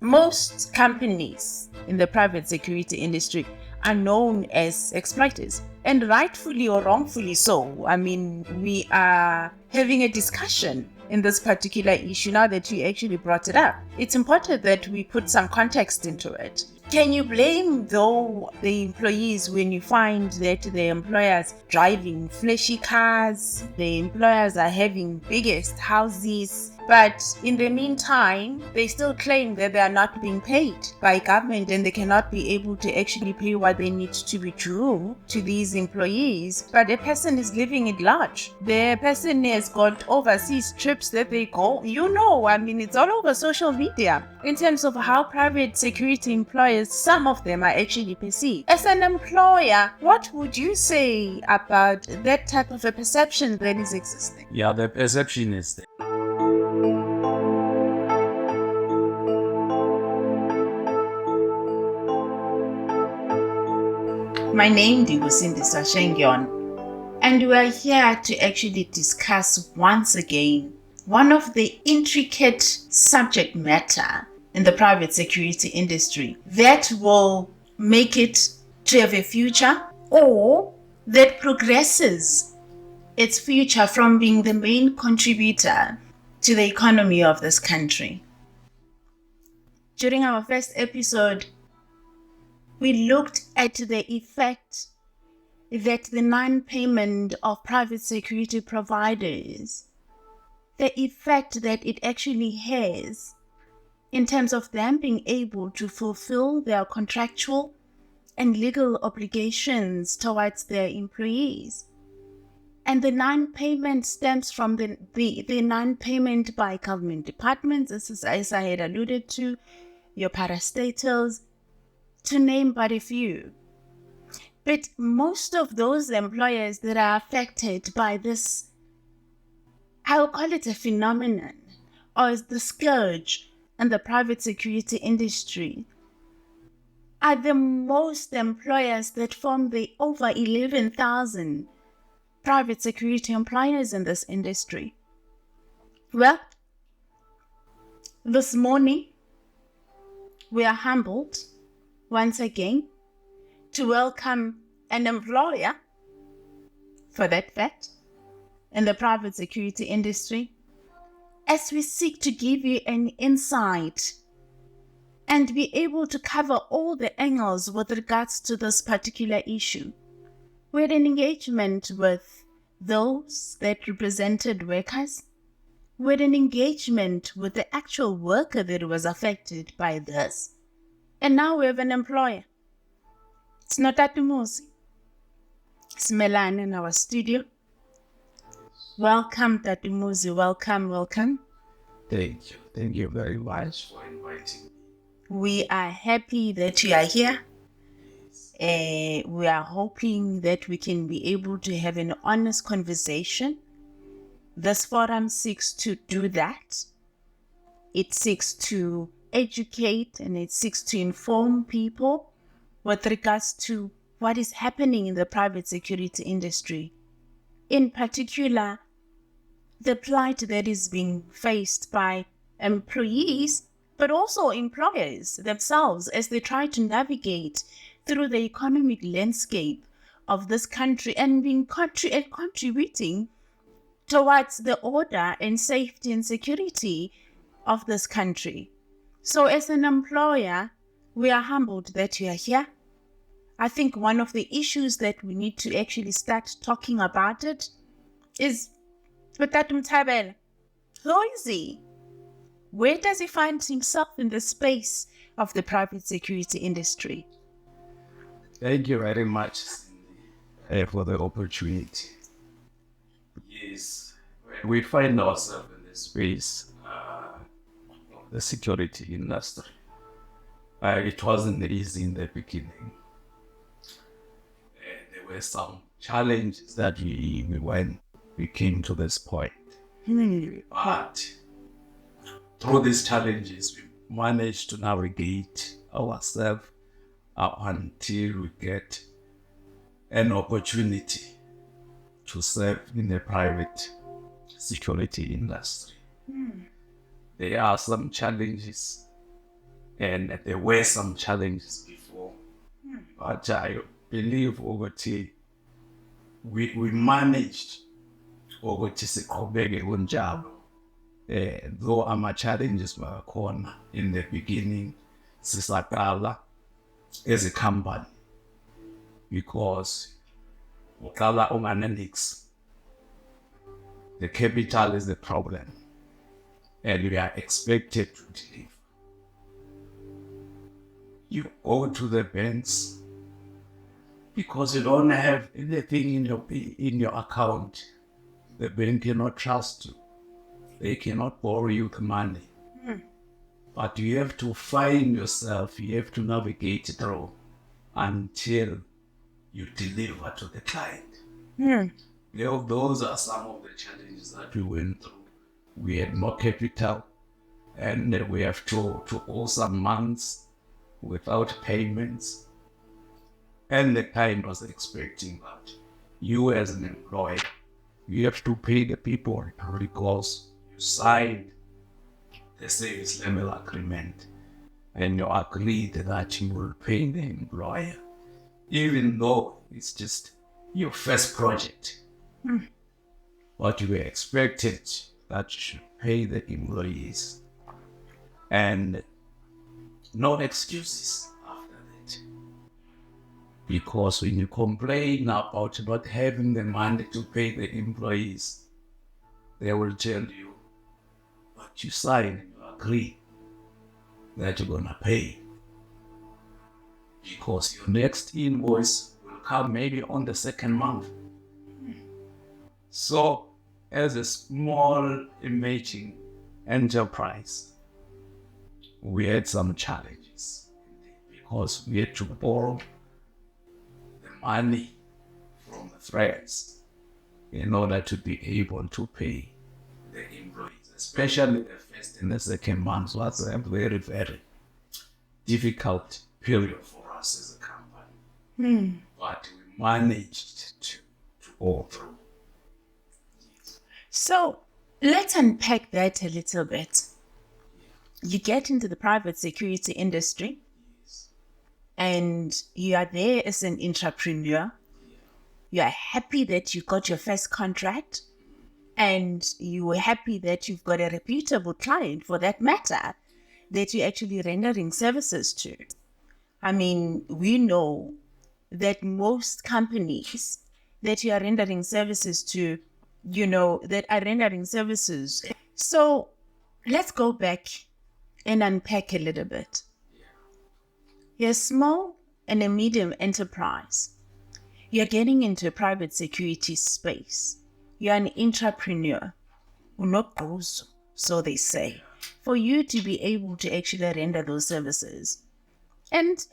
most companies in the private security industry are known as exploiters, and rightfully or wrongfully so. I mean, we are having a discussion in this particular issue now that you actually brought it up. It's important that we put some context into it. Can you blame, though, the employees when you find that the employers driving flashy cars, the employers are having biggest houses, but in the meantime, they still claim that they are not being paid by government and they cannot be able to actually pay what they need to be due to these employees. But a person is living at large. The person has got overseas trips that they go. It's all over social media in terms of how private security employers, some of them are actually perceived. As an employer, what would you say about that type of a perception that is existing? Yeah, the perception is there. My name is Ndibusindiswa Shengyon, and we are here to actually discuss once again one of the intricate subject matter in the private security industry that will make it to have a future, or that progresses its future from being the main contributor to the economy of this country. During our first episode, we looked at the effect that the non-payment of private security providers, the effect that it actually has in terms of them being able to fulfill their contractual and legal obligations towards their employees. And the non-payment stems from the non-payment by government departments, as I had alluded to, your parastatals, to name but a few. But most of those employers that are affected by this, I will call it a phenomenon, or the scourge in the private security industry, are the most employers that form the over 11,000 private security employers in this industry. Well, this morning, we are humbled once again to welcome an employer, for that fact, in the private security industry, as we seek to give you an insight and be able to cover all the angles with regards to this particular issue. We had an engagement with those that represented workers. We had an engagement with the actual worker that was affected by this. And now we have an employer. It's not Tatumuzi. It's Melanie in our studio. Welcome, Tatumuzi. Welcome. Thank you. Thank you very much for inviting me. We are happy that you are here. We are hoping that we can be able to have an honest conversation. This forum seeks to do that. It seeks to educate and it seeks to inform people with regards to what is happening in the private security industry. In particular, the plight that is being faced by employees, but also employers themselves as they try to navigate through the economic landscape of this country and being contributing towards the order and safety and security of this country. So as an employer, we are humbled that you are here. I think one of the issues that we need to actually start talking about it is with Tatumtabela. Who is he? Where does he find himself in the space of the private security industry? Thank you very much for the opportunity. Yes, we find ourselves in the space of the security industry. It wasn't easy in the beginning. There were some challenges that when we came to this point. But through these challenges, we managed to navigate ourselves up until we get an opportunity to serve in the private security industry. There are some challenges And there were some challenges before. But I believe we managed ukuthi siqhubeke kunjalo. Though ama-challenges were khona in the beginning, sisaqala as a company, because uqala ungananix. The capital is the problem, and we are expected to deliver. You go to the banks because you don't have anything in your account. The bank cannot trust you. They cannot borrow you the money. But you have to find yourself, you have to navigate through until you deliver to the client. Those are some of the challenges that we went through. We had more capital, and we have to go some months without payments. And the client was expecting that you as an employer, you have to pay the people because you signed the service level agreement and you agreed that you will pay the employer, even though it's just your first project. But you were expected that you should pay the employees, and no excuses after that. Because when you complain about not having the money to pay the employees, they will tell you, but you sign, you agree that you're gonna pay. Because your next invoice will come maybe on the second month. So, as a small emerging enterprise, we had some challenges because we had to borrow the money from the friends in order to be able to pay the employees, especially the first and the second month. Was a very, very difficult period for us as a company. But we managed to go through. So let's unpack that a little bit. You get into the private security industry, and you are there as an entrepreneur. You are happy that you got your first contract, and you were happy that you've got a reputable client, for that matter, that you're actually rendering services to. I mean, we know that most companies that you are rendering services to, that are rendering services. So let's go back and unpack a little bit. You're small and a medium enterprise. You're getting into a private security space. You're an entrepreneur. Unokuzo, so they say. For you to be able to actually render those services. And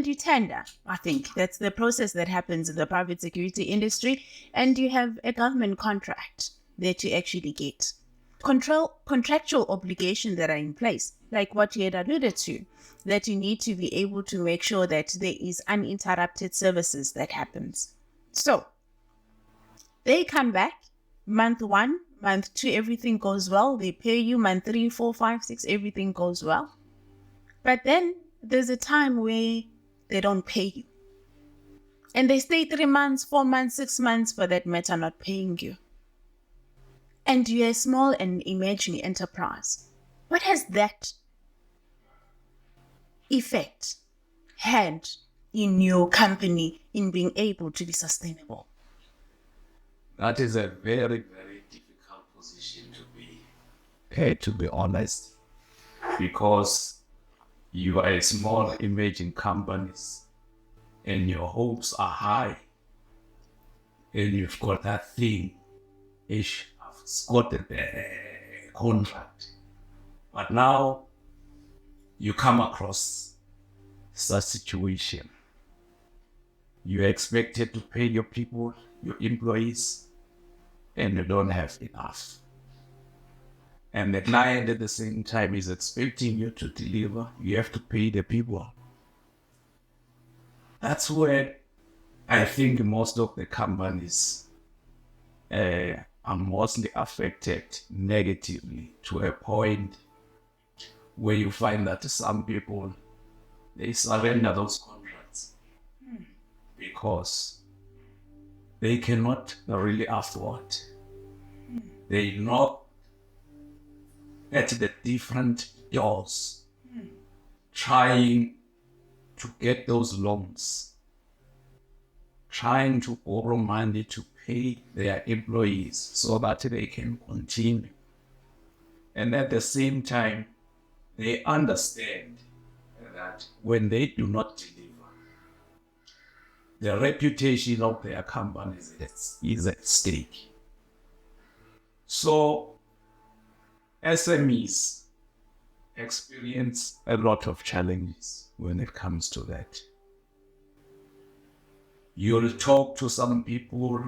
you tender. I think that's the process that happens in the private security industry. And you have a government contract that you actually get. Contractual obligations that are in place, like what you had alluded to, that you need to be able to make sure that there is uninterrupted services that happens. So they come back month 1, month 2, everything goes well. They pay you month 3, 4, 5, 6, everything goes well. But then there's a time where they don't pay you. And they stay 3 months, 4 months, 6 months, for that matter, not paying you. And you're a small and emerging enterprise. What has that effect had in your company in being able to be sustainable? That is a very, very difficult position to be honest, because you are a small emerging companies and your hopes are high, and you've got that thing, I've got the contract. But now you come across such situation. You're expected to pay your people, your employees, and you don't have enough. And the client at the same time is expecting you to deliver. You have to pay the people. That's where I think most of the companies are mostly affected negatively, to a point where you find that some people, they surrender those contracts because they cannot really afford. They knock at the different doors, trying to get those loans, trying to borrow money to pay their employees so that they can continue. And at the same time, they understand that when they do not deliver, the reputation of their companies is at stake. So SMEs experience a lot of challenges when it comes to that. You'll talk to some people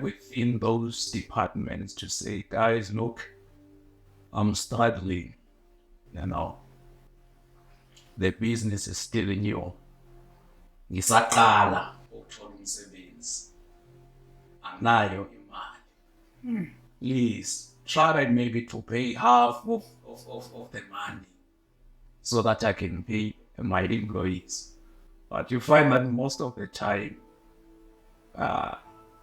within those departments to say, guys, look, I'm struggling, the business is still new. Ngisaqala ukuthola umsebenzi. Anayo imali. Please try maybe to pay half of the money so that I can pay my employees. But you find that most of the time,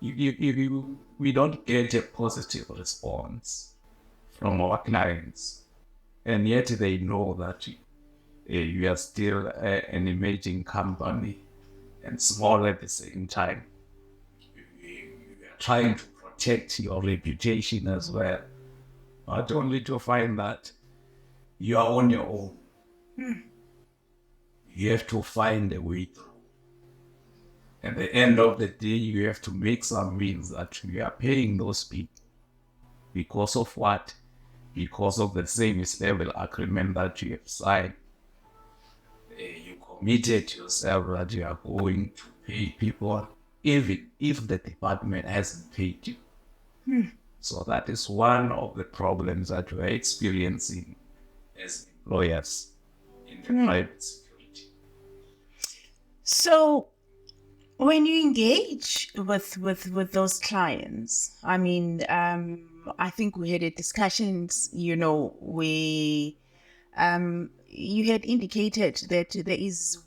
we don't get a positive response from our clients, and yet they know that you are still an emerging company and small at the same time. You are trying to protect your reputation as well, but only to find that you are on your own. You have to find a way through. At the end of the day, you have to make some means that you are paying those people. Because of what? Because of the service level agreement that you have signed. You committed yourself that you are going to pay people, even if the department hasn't paid you. So that is one of the problems that we are experiencing as employers in the private security. So when you engage with those clients, I mean, I think we had a discussions, where you had indicated that there is,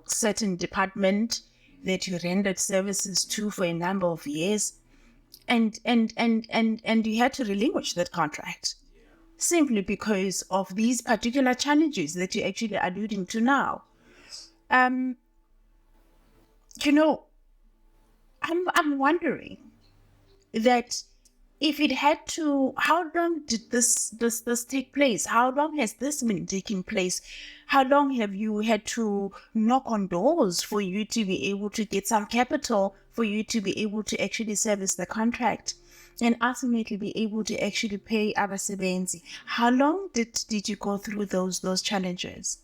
certain department that you rendered services to for a number of years, and you had to relinquish that contract simply because of these particular challenges that you're actually alluding to now. I'm wondering that if it had to, how long did this take place? How long has this been taking place? How long have you had to knock on doors for you to be able to get some capital, for you to be able to actually service the contract and ultimately be able to actually pay abasebenzi? How long did you go through those challenges?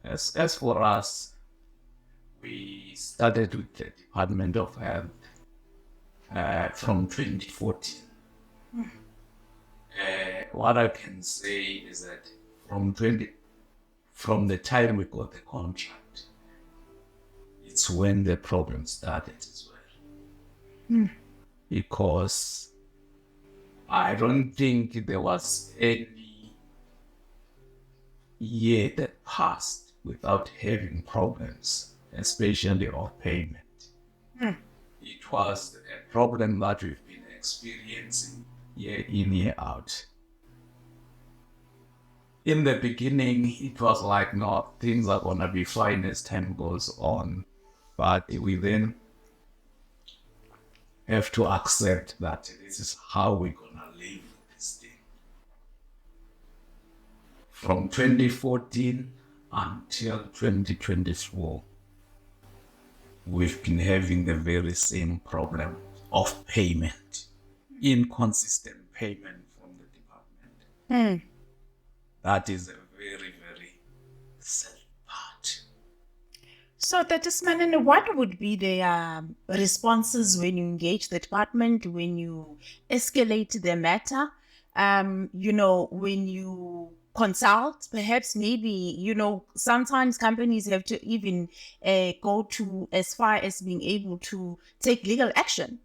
As for us, we started with the Department of Health from 2014. What I can say is that from the time we got the contract, it's when the problem started as well. Because I don't think there was any year that passed without having problems, especially of payment. It was a problem that we've been experiencing year in, year out. In the beginning, it was like, no, things are going to be fine as time goes on. But we then have to accept that this is how we're going to live with this thing. From 2014 until 2024, we've been having the very same problem of payment, inconsistent payment from the department. That is a very, very sad part. So that is, Manana, what would be the responses when you engage the department, when you escalate the matter, when you consult, perhaps maybe, sometimes companies have to even go to as far as being able to take legal action.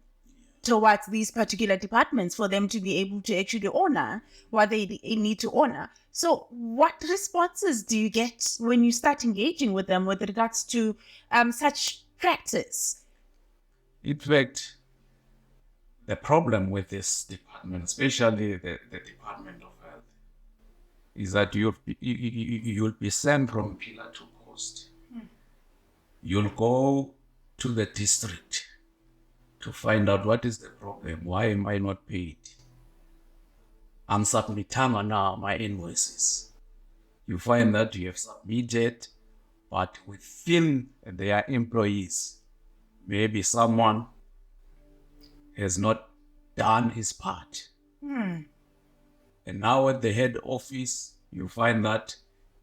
towards these particular departments for them to be able to actually honor what they need to honor. So what responses do you get when you start engaging with them with regards to such practice? In fact, the problem with this department, especially the Department of Health, is that you'll be sent from pillar to post. You'll go to the district to find out what is the problem. Why am I not paid? I'm submitting now my invoices. You find that you have submitted, but within their employees, maybe someone has not done his part. And now at the head office, you find that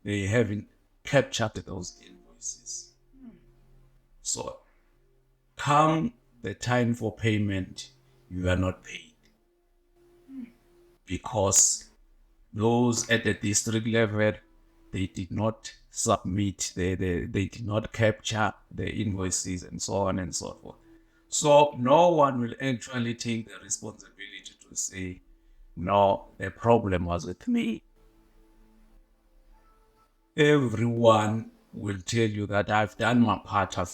they haven't captured those invoices. So come the time for payment, you are not paid. Because those at the district level, they did not submit, they did not capture the invoices and so on and so forth. So no one will actually take the responsibility to say, no, the problem was with me. Everyone will tell you that I've done my part. But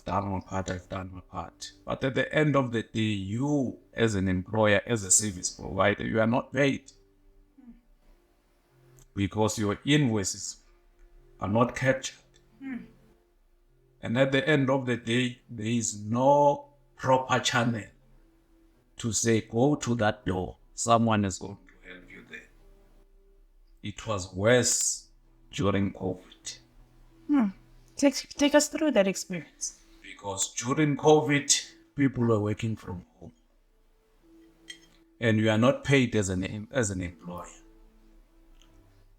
at the end of the day, you as an employer, as a service provider, you are not paid. Because your invoices are not captured. And at the end of the day, there is no proper channel to say, go to that door. Someone is going to help you there. It was worse during COVID. Take us through that experience. Because during COVID, people were working from home. And you are not paid as an employer.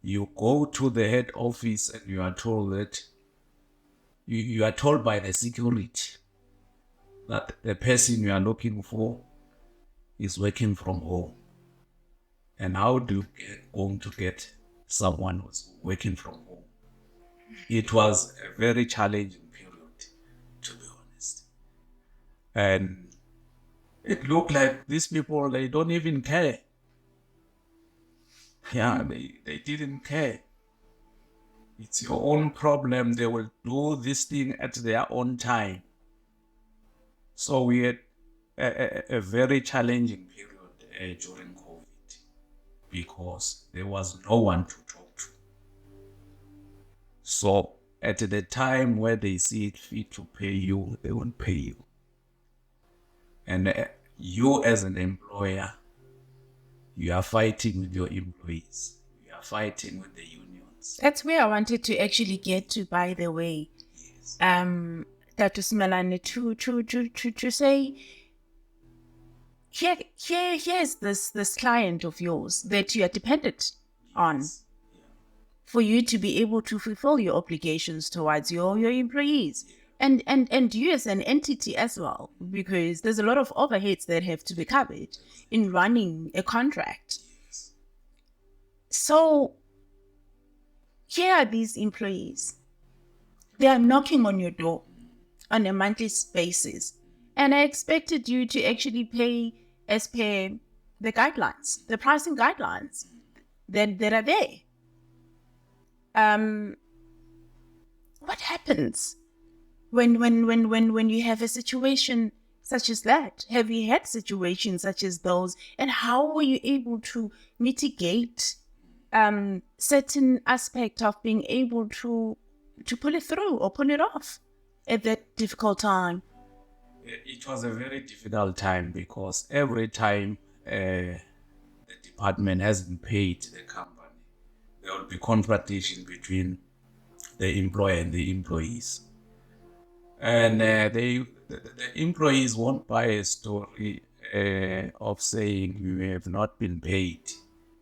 You go to the head office and you are told that you are told by the security that the person you are looking for is working from home. And how do you going to get someone who's working from home? It was a very challenging period, to be honest. And it looked like these people, they don't even care. Yeah, they didn't care. It's your own problem. They will do this thing at their own time. So we had a very challenging period during COVID because there was no one to talk to. So at the time where they see it fit to pay you, they won't pay you. And you as an employer, you are fighting with your employees. You are fighting with the unions. That's where I wanted to actually get to, by the way. Yes. Dr. Smelane, to say, here's this client of yours that you are dependent on for you to be able to fulfill your obligations towards your employees. And you as an entity as well, because there's a lot of overheads that have to be covered in running a contract. So here are these employees. They are knocking on your door on a monthly basis. And I expected you to actually pay as per the guidelines, the pricing guidelines that are there. What happens when you have a situation such as that? Have you had situations such as those? And how were you able to mitigate certain aspect of being able to pull it through or pull it off at that difficult time? It was a very difficult time because every time the department hasn't paid the company, there will be confrontation between the employer and the employees. And the employees won't buy a story of saying we have not been paid.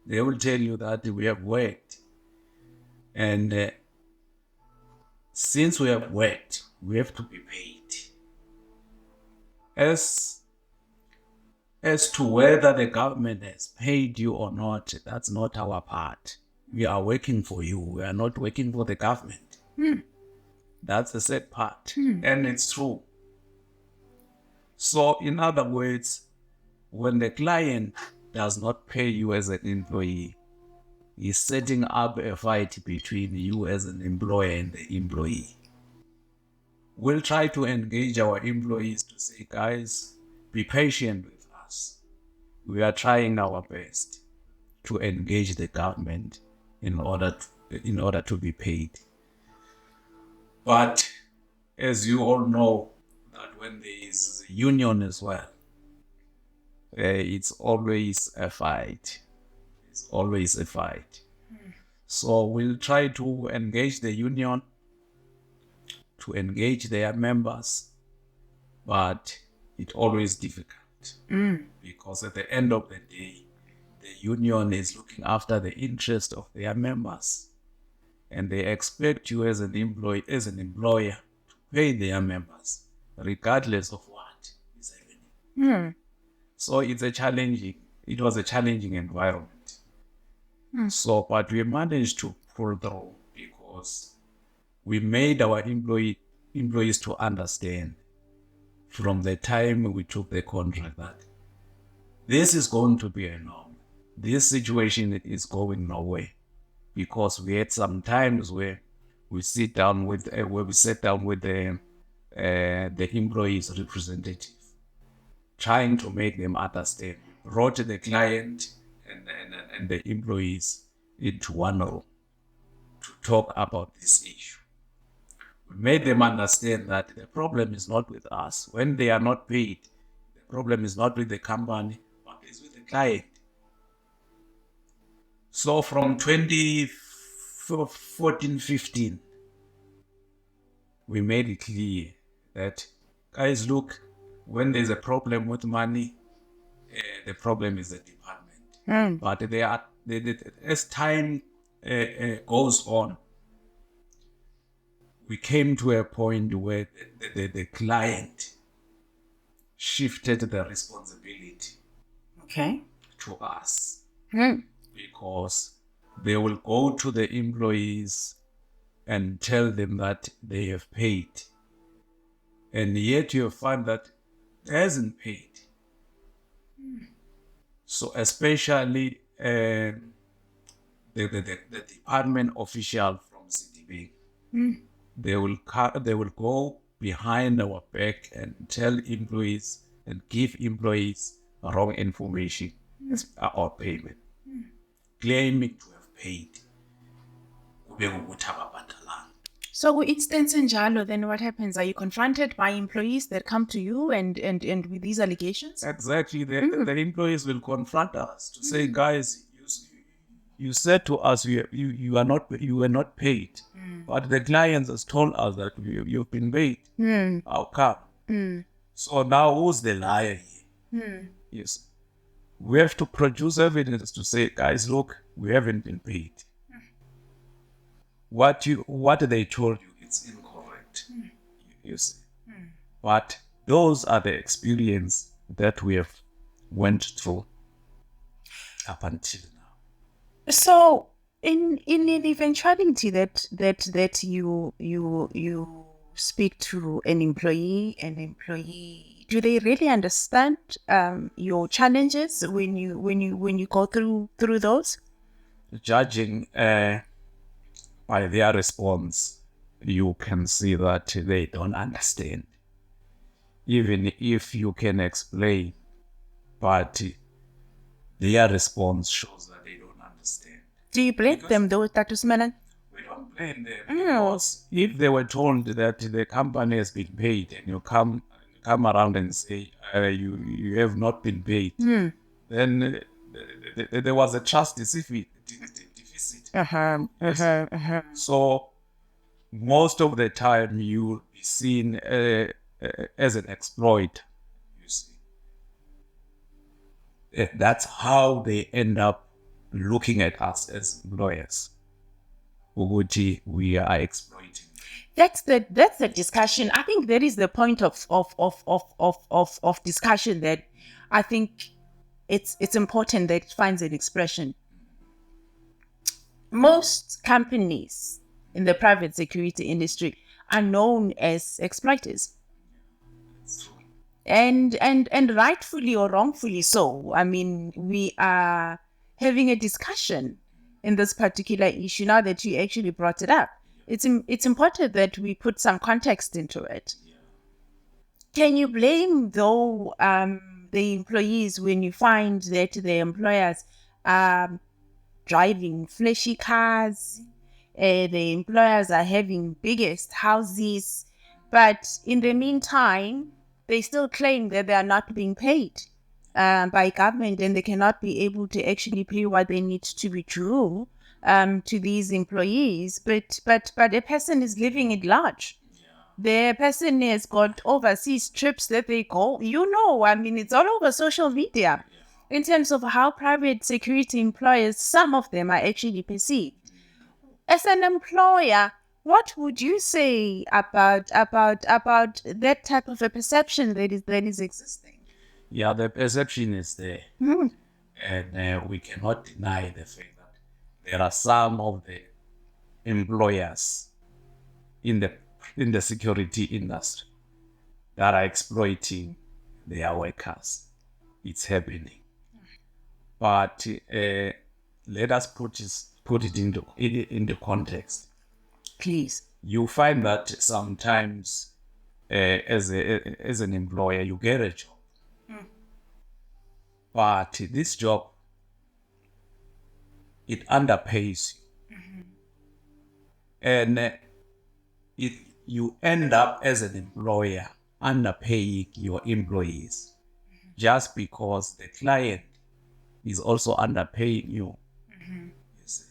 They will tell you that we have worked. And since we have worked, we have to be paid. As to whether the government has paid you or not, that's not our part. We are working for you. We are not working for the government. That's the sad part. And it's true. So in other words, when the client does not pay you as an employee, he's setting up a fight between you as an employer and the employee. We'll try to engage our employees to say, guys, be patient with us. We are trying our best to engage the government in order to be paid. But as you all know, that when there is a union as well, it's always a fight. It's always a fight. So we'll try to engage the union, to engage their members, but it's always difficult because at the end of the day, the union is looking after the interest of their members, and they expect you as an employer to pay their members, regardless of what is happening. So it was a challenging environment. So, but we managed to pull through because we made our employees to understand from the time we took the contract that this is going to be a norm. This situation is going nowhere, because we had some times where we sat down with the employees' representative, trying to make them understand. Brought the client and the employees into one room to talk about this issue. We made them understand that the problem is not with us. When they are not paid, the problem is not with the company, but it's with the client. So from 2014-15, we made it clear that, guys, look, when there's a problem with money, the problem is the department. But as time goes on, we came to a point where the client shifted the responsibility to us. Because they will go to the employees and tell them that they have paid. And yet you find that it hasn't paid. So especially the department official from Citibank, they will go behind our back and tell employees and give employees wrong information about payment, claiming to have paid. So instance njalo, then what happens? Are you confronted by employees that come to you and with these allegations? Exactly. The employees will confront us to say, guys, you said to us you were not paid, but the clients has told us that you've been paid. How come? So now who's the liar here? Yes. We have to produce evidence to say, guys, look, we haven't been paid. What they told you, it's incorrect. You see. But those are the experience that we have went through up until now. So in an eventuality that you speak to an employee, do they really understand your challenges when you go through those? Judging by their response, you can see that they don't understand. Even if you can explain, but their response shows that they don't understand. Do you blame them though, Tatus Melan? We don't blame them, because if they were told that the company has been paid and you come around and say you have not been paid, then there was a trust deficit. So most of the time you will be seen as an exploit. You see, that's how they end up looking at us as lawyers. We are exploiting. That's the discussion. I think that is the point of discussion that I think it's important that it finds an expression. Most companies in the private security industry are known as exploiters. and rightfully or wrongfully so. I mean, we are having a discussion in this particular issue now that you actually brought it up. It's important that we put some context into it. Can you blame, though, the employees when you find that the employers are driving flashy cars, the employers are having biggest houses, but in the meantime, they still claim that they are not being paid by government, and they cannot be able to actually pay what they need to be due to these employees. But a person is living at large. The person has got overseas trips that they go. I mean, it's all over social media in terms of how private security employers, some of them are actually perceived. As an employer, what would you say about that type of a perception that is existing? Yeah, the perception is there. And we cannot deny the fact that there are some of the employers in the security industry that are exploiting their workers. It's happening. But let us put it into context. Please. You find that sometimes as an employer, you get a job. But this job, it underpays you. And you end up as an employer underpaying your employees just because the client is also underpaying you. You see.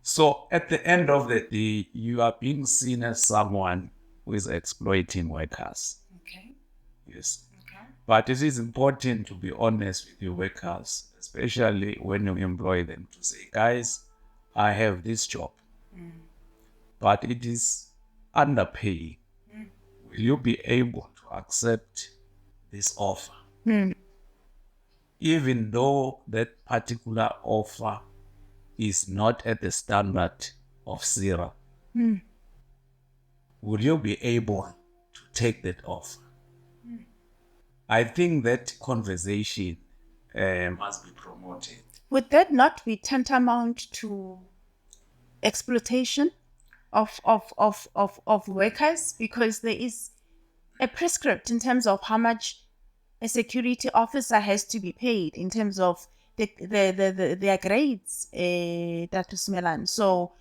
So at the end of the day, you are being seen as someone who is exploiting workers. Okay. Yes. Okay. But it is important to be honest with your workers, especially when you employ them, to say, guys, I have this job, but it is underpaying. Will you be able to accept this offer? Even though that particular offer is not at the standard of Sarah, would you be able to take that offer? I think that conversation must be promoted. Would that not be tantamount to exploitation of workers? Because there is a prescript in terms of how much a security officer has to be paid in terms of their grades, Dr. Smelan. So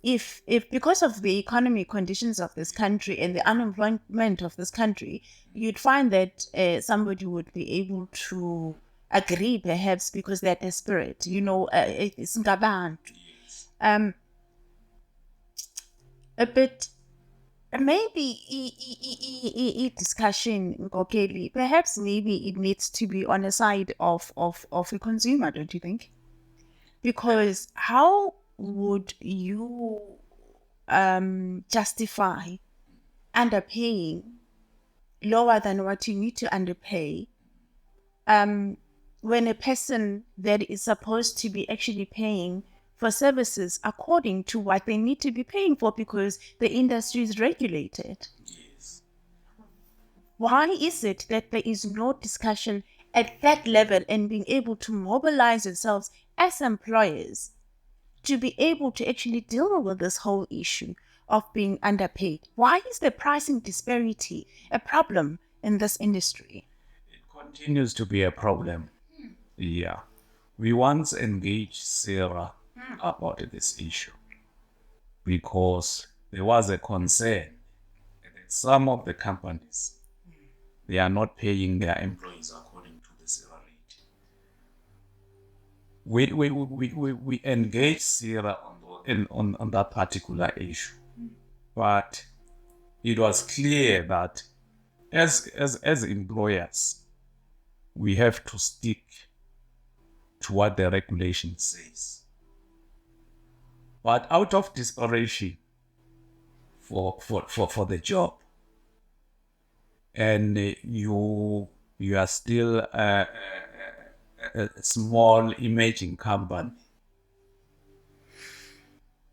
if because of the economic conditions of this country and the unemployment of this country, you'd find that somebody would be able to agree, perhaps because they're desperate. It's ngabantu. But maybe discussion, Nkokeli, perhaps maybe it needs to be on the side of a consumer, don't you think? Because how would you justify underpaying lower than what you need to underpay when a person that is supposed to be actually paying for services according to what they need to be paying for because the industry is regulated? Yes. Why is it that there is no discussion at that level and being able to mobilize yourselves as employers to be able to actually deal with this whole issue of being underpaid? Why is the pricing disparity a problem in this industry? It continues to be a problem. Yeah. We once engaged Sarah about this issue because there was a concern that some of the companies, they are not paying their employees according to the Sarah rate. We engaged Sarah on that particular issue, but it was clear that as employers, we have to stick to what the regulation says. But out of desperation for the job, and you are still a small emerging company,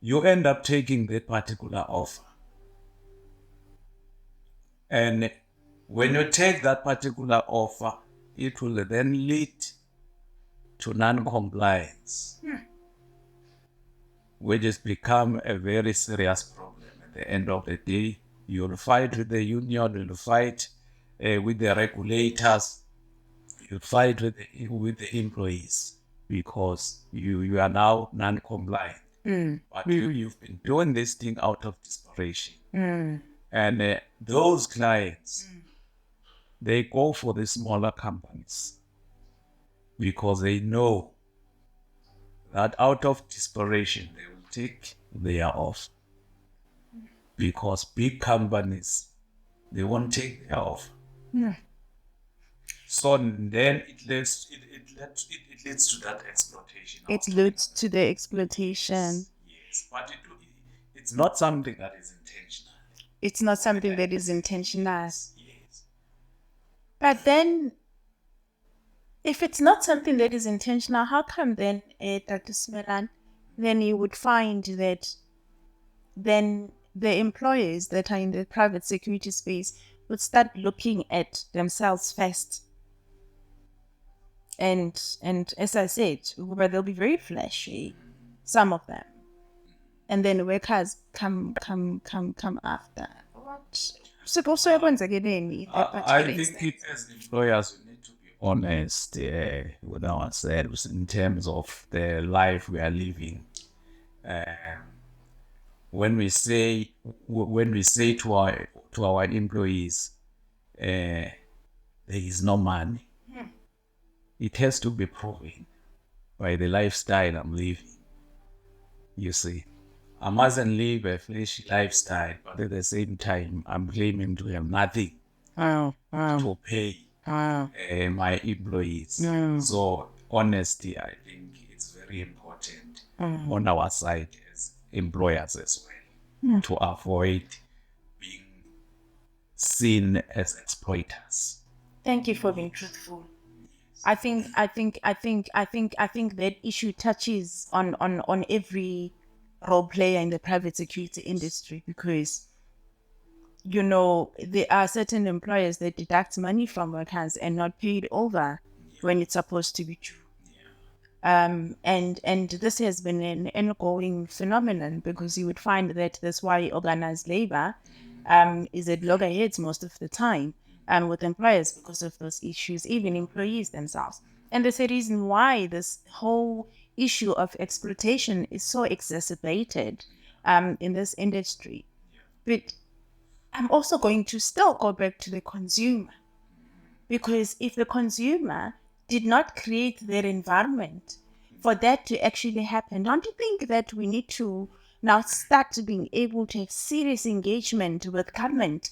you end up taking that particular offer. And When you take that particular offer, it will then lead to non-compliance, which has become a very serious problem. At the end of the day, you'll fight with the union, you'll fight with the regulators, you'll fight with the employees, because you are now non-compliant. But you've been doing this thing out of desperation. And those clients, they go for the smaller companies because they know that out of desperation, they will take their offer. Because big companies, they won't take their offer. So then it leads to that exploitation. It leads to the exploitation. Yes, but it's not something that is intentional. It's not something that is intentional. Yes. But then, if it's not something that is intentional, how come then, Dr. Smelan, then you would find that then the employers that are in the private security space would start looking at themselves first. And as I said, but they'll be very flashy, some of them. And then workers come after. What? So everyone's getting I think it, as employers, we need to be honest with ourselves in terms of the life we are living. When we say to our employees, there is no money, it has to be proven by the lifestyle I'm living. You see, I mustn't live a flashy lifestyle, but at the same time, I'm claiming to have nothing to pay my employees. So honesty, I think it's very important on our side as employers as well, to avoid being seen as exploiters. Thank you for being truthful. I think that issue touches on every role player in the private security industry, because there are certain employers that deduct money from workers and not pay it over when it's supposed to be true. And this has been an ongoing phenomenon, because you would find that that's why organized labor is at loggerheads most of the time with employers because of those issues, even employees themselves. And there's a reason why this whole issue of exploitation is so exacerbated in this industry. But I'm also going to still go back to the consumer, because if the consumer did not create their environment for that to actually happen, don't you think that we need to now start being able to have serious engagement with government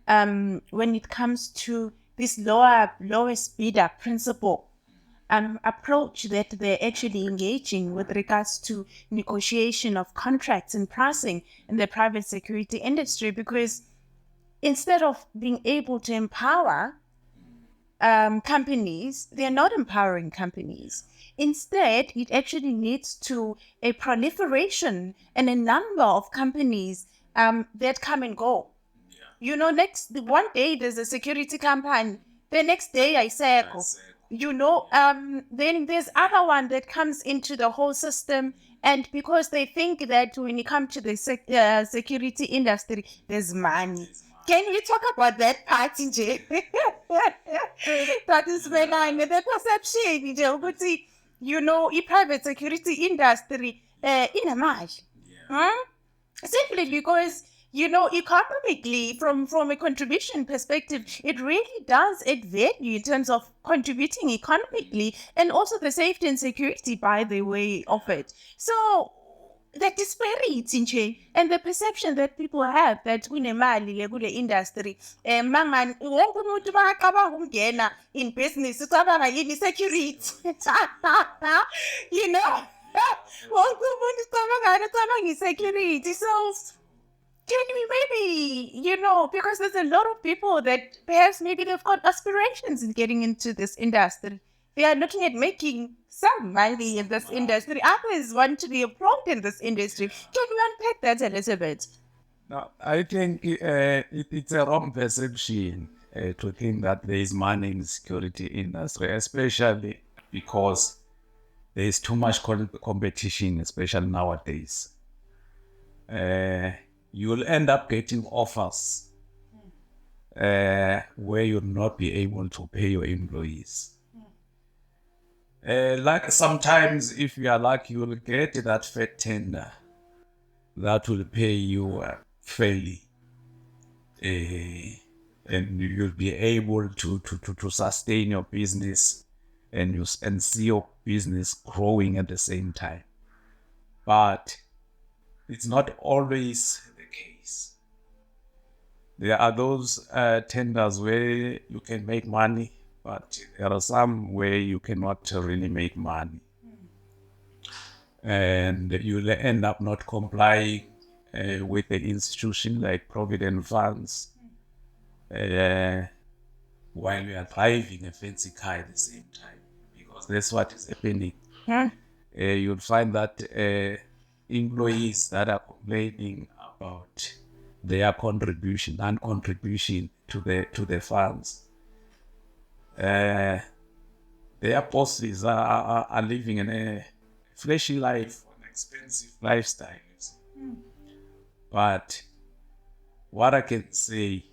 when it comes to this lowest bidder principle approach that they're actually engaging with regards to negotiation of contracts and pricing in the private security industry? Because instead of being able to empower companies, they're not empowering companies. Instead, it actually leads to a proliferation and a number of companies that come and go. Next one day there's a security company, the next day I circle. Then there's other one that comes into the whole system, and because they think that when you come to the security industry, there's money. Can we talk about that part, nje? That is when the perception, nje, private security industry inamali. Simply because, economically, from a contribution perspective, it really does add value in terms of contributing economically, and also the safety and security by the way of it. So the disparity and the perception that people have that kunemali kule industry, wonke umuntu makacabanga ukungena in business ucabanga yini security. Wonke umuntu ucabanga security. So can we maybe, because there's a lot of people that perhaps maybe they've got aspirations in getting into this industry. They are looking at making some money in this industry. Others want to be employed in this industry. Can we unpack that a little bit? No, I think it's a wrong perception. to think that there is money in the security industry, especially because there is too much competition, especially nowadays. You'll end up getting offers where you'll not be able to pay your employees. Like sometimes, if you are lucky, you'll get that fat tender that will pay you fairly, and you'll be able to sustain your business and see your business growing at the same time. But it's not always the case. There are those tenders where you can make money, but there are some where you cannot really make money. And you'll end up not complying with the institution like provident funds while you are driving a fancy car at the same time, because that's what is happening. You'll find that employees that are complaining about their non-contribution to the funds, their bosses are living in a flashy life, an expensive lifestyle. But what I can say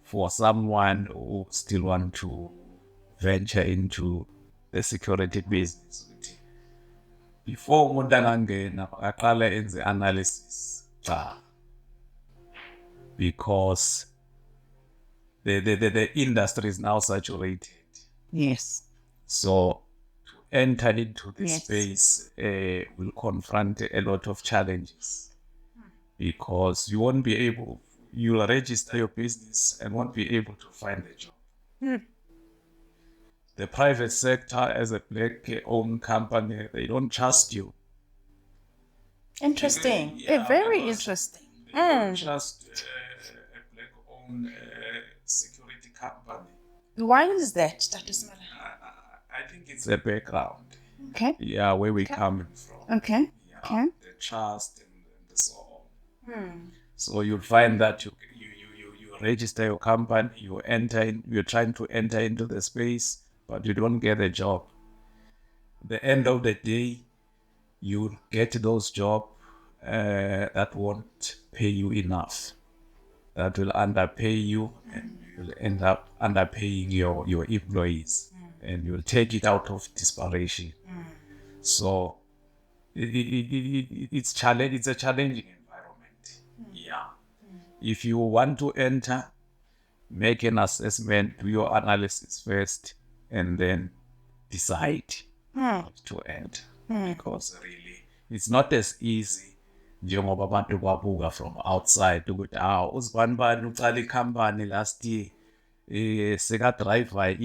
for someone who still want to venture into the security business, before umuntu angangena aqale enze analysis because the industry is now saturated. Yes. So to enter into this space will confront a lot of challenges, because you won't be able, you'll register your business and won't be able to find a job. The private sector, as a black-owned company, they don't trust you. Interesting. Very interesting. They don't trust a black-owned security company. Why is that, Dr. Smala? I think it's the background. Okay. Yeah, where we're coming from. Okay. Yeah, the trust and so on. So you'll find that you register your company, you're trying to enter into the space, but you don't get a job. At the end of the day, you get those jobs that won't pay you enough. That will underpay you, and you'll end up underpaying your employees, and you'll take it out of desperation. So it's a challenging environment. Yeah. If you want to enter, make an assessment, do your analysis first, and then decide to enter. Because really, it's not as easy njengoba abantu babuka from outside ukuthi uzibani bani uqala ikhampani last year seka-driver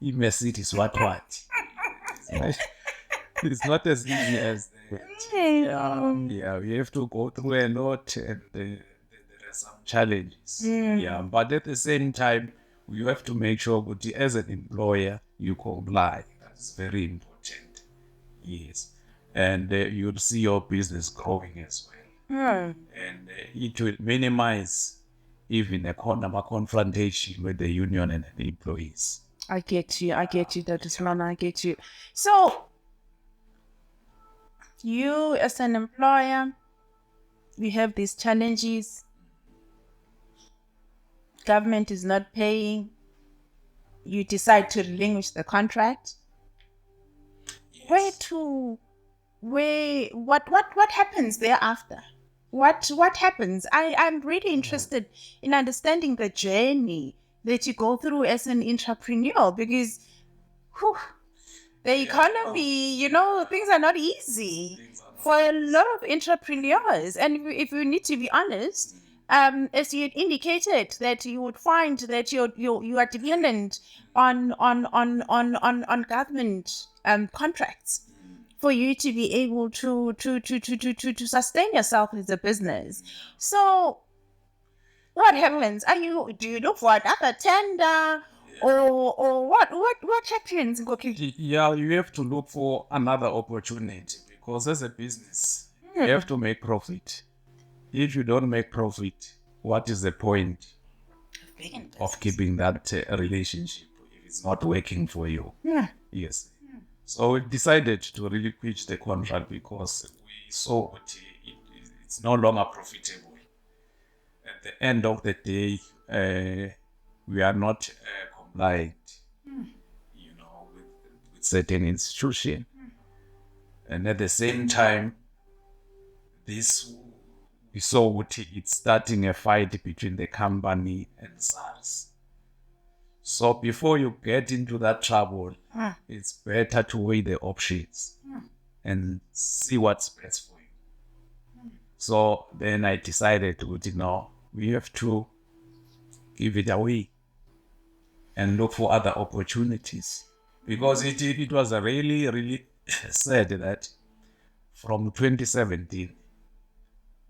i-Mercedes what. It's not as easy as that. Yeah, we have to go through a lot, and there are some challenges. Yeah, but at the same time, you have to make sure that as an employer, you comply. That's very important. Yes. And you'll see your business growing as well. And it will minimize even a confrontation with the union and the employees. I get you, Dr. Smala, I get you. So, you as an employer, you have these challenges. Government is not paying. You decide to relinquish the contract. Yes. What happens thereafter? What happens? I'm really interested in understanding the journey that you go through as an entrepreneur, because the economy, things are not easy for a lot of entrepreneurs. And if you need to be honest, as you indicated, that you would find that you are dependent on government contracts for you to be able to sustain yourself as a business. So what happens? Do you look for another tender, or what happens? Yeah, you have to look for another opportunity, because as a business, you have to make profit. If you don't make profit, what is the point? of keeping that relationship if it's not working for you. Yes. So we decided to relinquish the contract because we saw it's no longer profitable. At the end of the day, we are not compliant, with certain institution. And at the same time, we saw it's starting a fight between the company and SARS. So before you get into that trouble, it's better to weigh the options and see what's best for you. So then I decided we have to give it away and look for other opportunities. Because it was a really, really sad that from 2017,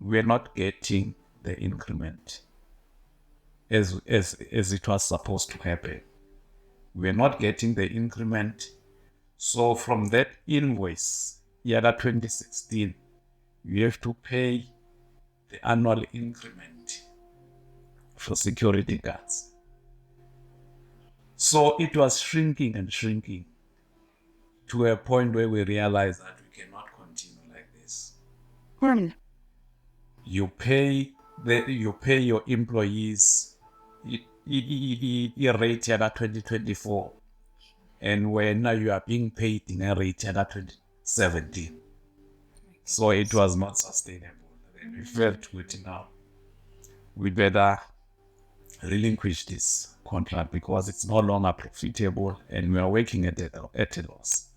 we're not getting the increment as it was supposed to happen. We're not getting the increment. So from that invoice, year 2016, you have to pay the annual increment for security guards. So it was shrinking and shrinking to a point where we realized that we cannot continue like this. You pay your employees a rate at 2024, and when now you are being paid in a rate at 2017. So it was not sustainable. And we felt now we better relinquish this contract because it's no longer profitable and we are working at a loss.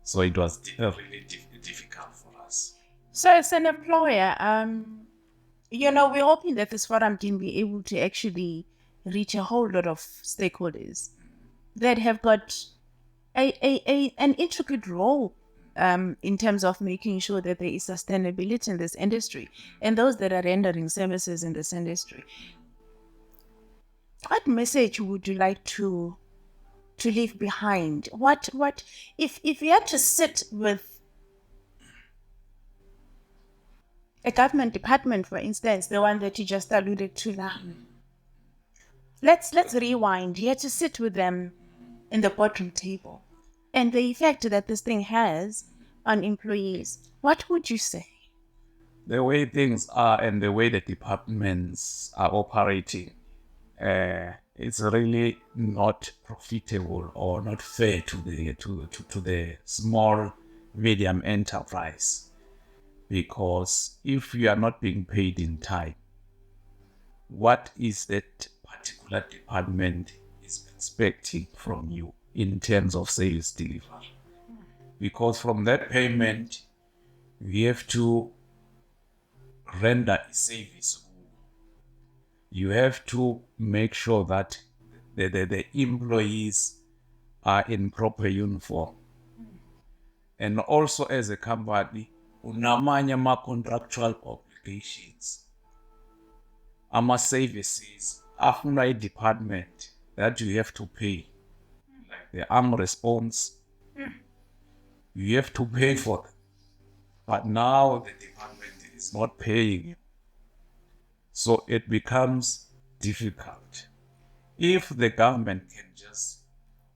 So it was really difficult for us. So as an employer, we're hoping that this forum can be able to actually reach a whole lot of stakeholders that have got an intricate role in terms of making sure that there is sustainability in this industry and those that are rendering services in this industry. What message would you like to leave behind? What if you had to sit with a government department, for instance, the one that you just alluded to now? Let's rewind. You had to sit with them in the boardroom table and the effect that this thing has on employees. What would you say? The way things are and the way the departments are operating, it's really not profitable or not fair to the small, medium enterprise. Because if you are not being paid in time, what is that particular department is expecting from you in terms of service delivery? Because from that payment, you have to render a service. You have to make sure that the employees are in proper uniform. And also as a company, unamanya contractual obligations. Services after a department that you have to pay. Like the arm response, you have to pay for them. But now the department is not paying you. So it becomes difficult. If the government can just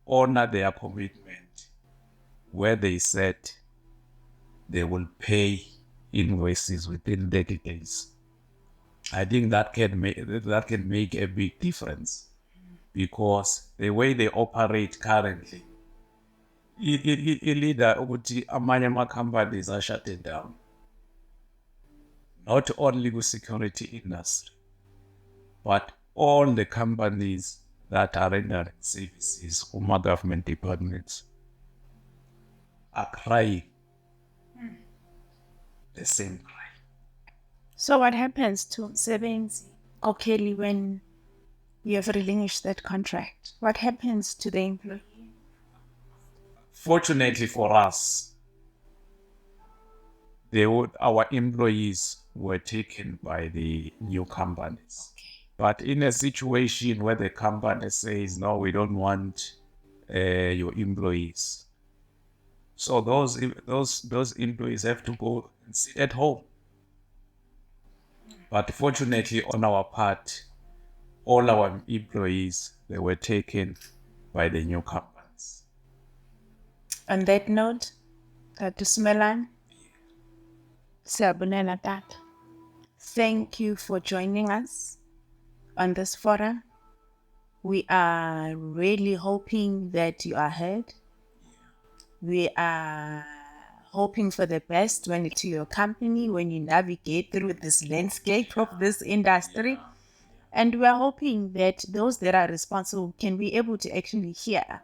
honor their commitment where they said they will pay invoices within 30 days, I think that can make a big difference, because the way they operate currently, amanye companies are shutting down. Not only the security industry, but all the companies that are rendering services from government departments are crying the same cry. So what happens to Sebenzi or Kelly when you have relinquished that contract? What happens to the employee? Fortunately for us, our employees were taken by the new companies. Okay. But in a situation where the company says, no, we don't want your employees, so those employees have to go and sit at home. But fortunately on our part, all our employees, they were taken by the new companies. On that note, Smelan, Sabunela Tat, thank you for joining us on this forum. We are really hoping that you are heard. We are hoping for the best when it's your company, when you navigate through this landscape of this industry. And we are hoping that those that are responsible can be able to actually hear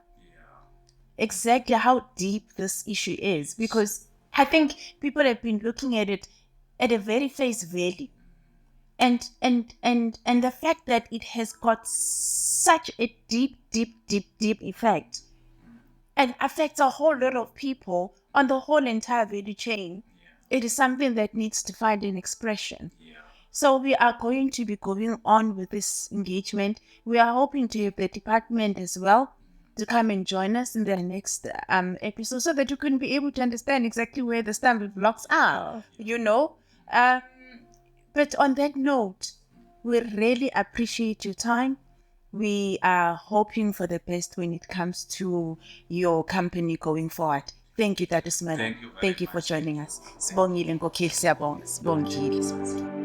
exactly how deep this issue is. Because I think people have been looking at it at a very face value. And the fact that it has got such a deep effect and affects a whole lot of people on the whole entire value chain, it is something that needs to find an expression. So we are going to be going on with this engagement. We are hoping to have the department as well to come and join us in the next episode so that you can be able to understand exactly where the stumbling blocks are, But on that note, we really appreciate your time. We are hoping for the best when it comes to your company going forward. Thank you, Dr. Smith. Thank you very Thank you for much. joining us. Sibongile, Nkokheli, siyabonga. Sibongile.